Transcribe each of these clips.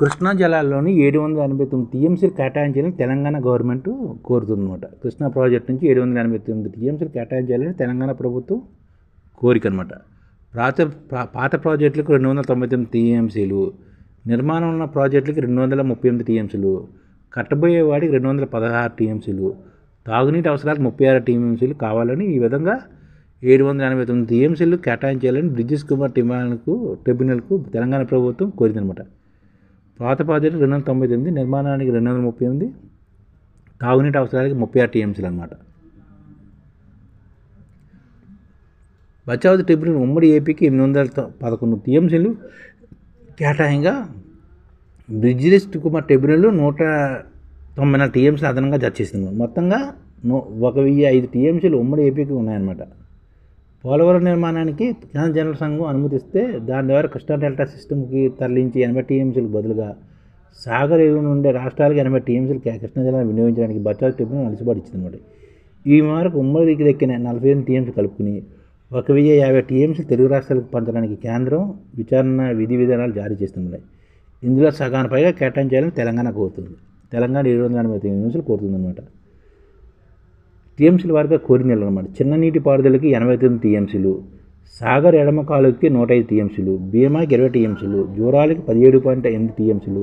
కృష్ణా జలాల్లోని 789 టీఎంసీలు కేటాయించాలని Telangana government కోరుతుందన్నమాట. Krishna project నుంచి 789 టీఎంసీలు కేటాయించాలని తెలంగాణ ప్రభుత్వం కోరిక అనమాట. పాత ప్రాజెక్టులకు 299 టీఎంసీలు, నిర్మాణం ఉన్న ప్రాజెక్టులకి 238 టీఎంసీలు, కట్టబోయే వాడికి 216 టీఎంసీలు, తాగునీటి అవసరాలకు 36 టీఎంసీలు కావాలని ఈ విధంగా 789 టీఎంసీలు కేటాయించాలని బ్రిజేష్ కుమార్ ట్రిబ్యునల్కు తెలంగాణ ప్రభుత్వం కోరిందనమాట. పాత ప్రాజెక్టు 298, నిర్మాణానికి 238, తాగునీటి అవసరాలకి 36 టీఎంసీలు అనమాట. బచావ్ ట్రిబ్యునల్ ఉమ్మడి ఏపీకి 811 టీఎంసీలు కేటాయింగా బ్రిజేష్ కుమార్ ట్రిబ్యునల్ 194 టీఎంసీలు అదనంగా జడ్జి చేసింది. మొత్తంగా 1005 టీఎంసీలు ఉమ్మడి ఏపీకి ఉన్నాయన్నమాట. పోలవరం నిర్మాణానికి కేంద్ర జనరల్ సంఘం అనుమతిస్తే దాని ద్వారా కృష్ణా డెల్టా సిస్టమ్కి తరలించి 80 టీఎంసీలకు బదులుగా సాగర్ ఎగువన ఉండే రాష్ట్రాలకు 80 టీఎంసీలు కృష్ణా జలాన్ని వినియోగించడానికి బచావ్ ట్రిబ్యునల్ అలసిబాటు ఇచ్చిందన్నమాట. ఈ మేరకు ఉమ్మడి దక్కిన 45 టీఎంసీ కలుపుకుని 1050 టీఎంసీ తెలుగు రాష్ట్రాలకు పంచడానికి కేంద్రం విచారణ విధి విధానాలు జారీ చేస్తున్నాయి. ఇందులో సగానికి పైగా కేటాయించాలని తెలంగాణ కోరుతుంది. తెలంగాణ 789 టీఎంసీలు కోరుతుందన్నమాట. టీఎంసీల వారిగా కోరింది అనమాట. చిన్న నీటి పారుదలకి 89 టీఎంసీలు, సాగర్ ఎడమ కాలువకి 105 టీఎంసీలు, భీమాకి 20 టీఎంసీలు, జూరాలకి 17.8 టీఎంసీలు,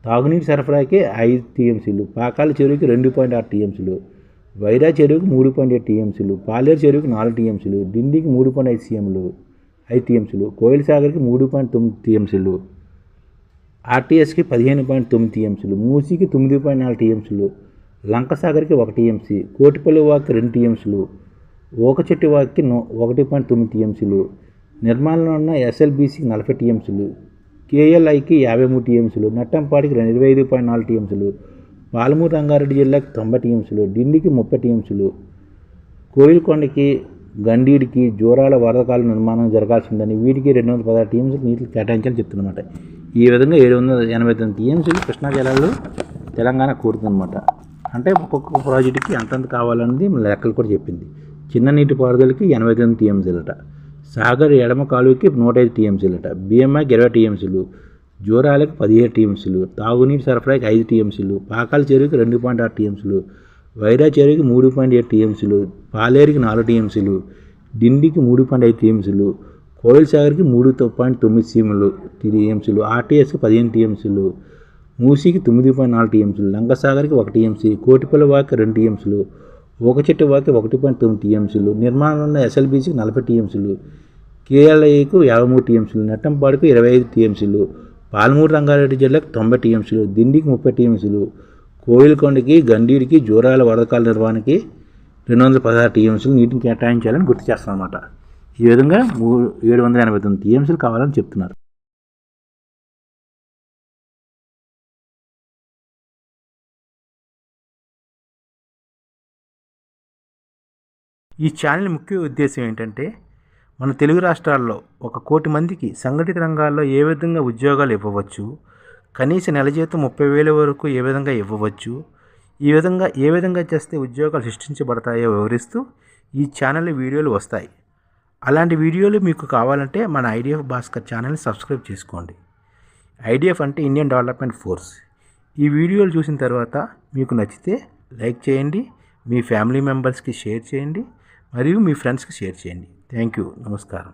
తాగునీటి సరఫరాకి 5 టీఎంసీలు, పాకాల చెరువుకి 2.6 టీఎంసీలు, వైరా చెరువుకి 3.8 టీఎంసీలు, పాలేరు చెరువుకి 4 టీఎంసీలు, డిండికి 3.5 టీఎంసీలు, కోయిల్ సాగర్కి 3.9 టీఎంసీలు, ఆర్టీఎస్కి 15.9 టీఎంసీలు, మూసీకి 9.4 టీఎంసీలు, లంకసాగర్కి 1 టీఎంసీ, కోటిపల్లి వాక్కి 2 టీఎంసీలు, ఓకచెట్టు వాక్కి 1.9 టీఎంసీలు, నిర్మాణంలో ఉన్న ఎస్ఎల్బీసీకి 40 టీఎంసీలు, కేఎల్ఐకి 53 టీఎంసీలు, నట్టంపాడికి 25.4 టీఎంసీలు, పాలమూరు రంగారెడ్డి జిల్లాకి 90 టీఎంసీలు, డిండికి 30 టీఎంసీలు, కోయిల్కొండకి గండీడికి జోరాల వరదకాల నిర్మాణం జరగాల్సిందని వీటికి 216 టీఎంసీలు నీటిని కేటాయించాలని చెప్తున్నమాట. ఈ విధంగా 789 టీఎంసీలు కృష్ణా జలాలు తెలంగాణ కోరుతుందన్నమాట. అంటే ఒక్కొక్క ప్రాజెక్టుకి ఎంతెంత కావాలన్నది లెక్కలు కూడా చెప్పింది. చిన్న నీటి పారుదలకి 89 టీఎంసీలట, సాగర్ ఎడమ కాలువకి 105 టీఎంసీలట, భీమాకి 20 టీఎంసీలు, జోరాలకి 17 టీఎంసీలు, తాగునీటి సరఫరాకి 5 టీఎంసీలు, పాకాల చెరువుకి 2.6 టీఎంసీలు, వైరా చెరువుకి 3.7 టీఎంసీలు, పాలేరుకి 4 టీఎంసీలు, డిండికి 3.5 టీఎంసీలు, కోయిల్ సాగర్కి 3.9 టీఎంసీలు, ఆర్టీఎస్కి 15 టీఎంసీలు, మూసీకి 9.4 టీఎంసీలు, లంకసాగర్కి 1 టీఎంసీ, కోటిపల్లి వాక్కి 2 టీఎంసీలు, ఓకచెట్టు వాక్కి 1.9 టీఎంసీలు, నిర్మాణంలో ఉన్న ఎస్ఎల్బీసీకి 40 టీఎంసీలు, కేఎల్ఐకు 53 టీఎంసీలు, నట్టంపాడుకు 25 టీఎంసీలు, పాలమూరు రంగారెడ్డి జిల్లాకు 90 టీఎంసీలు, డిండికి 30 టీఎంసీలు, కోయిల్కొండకి గండీడికి జోరాల వరదకాల నిర్వహణకి 216 టీఎంసీలు నీటిని కేటాయించాలని గుర్తు చేస్తామన్నమాట. ఈ విధంగా 789 టీఎంసీలు కావాలని చెప్తున్నారు. ఈ ఛానల్ ముఖ్య ఉద్దేశం ఏంటంటే మన తెలుగు రాష్ట్రాల్లో 1 కోటి మందికి సంఘటిత రంగాల్లో ఏ విధంగా ఉద్యోగాలు ఇవ్వవచ్చు, కనీస నెల జీతం 30,000 వరకు ఏ విధంగా ఇవ్వవచ్చు, ఏ విధంగా చేస్తే ఉద్యోగాలు సృష్టించబడతాయో వివరిస్తూ ఈ ఛానల్ వీడియోలు వస్తాయి. అలాంటి వీడియోలు మీకు కావాలంటే మన ఐడిఎఫ్ భాస్కర్ ఛానల్ని సబ్స్క్రైబ్ చేసుకోండి. ఐడిఎఫ్ అంటే ఇండియన్ డెవలప్మెంట్ ఫోర్స్. ఈ వీడియోలు చూసిన తర్వాత మీకు నచ్చితే లైక్ చేయండి, మీ ఫ్యామిలీ మెంబర్స్కి షేర్ చేయండి, మరియు మీ ఫ్రెండ్స్కి షేర్ చేయండి. Thank you. నమస్కారం.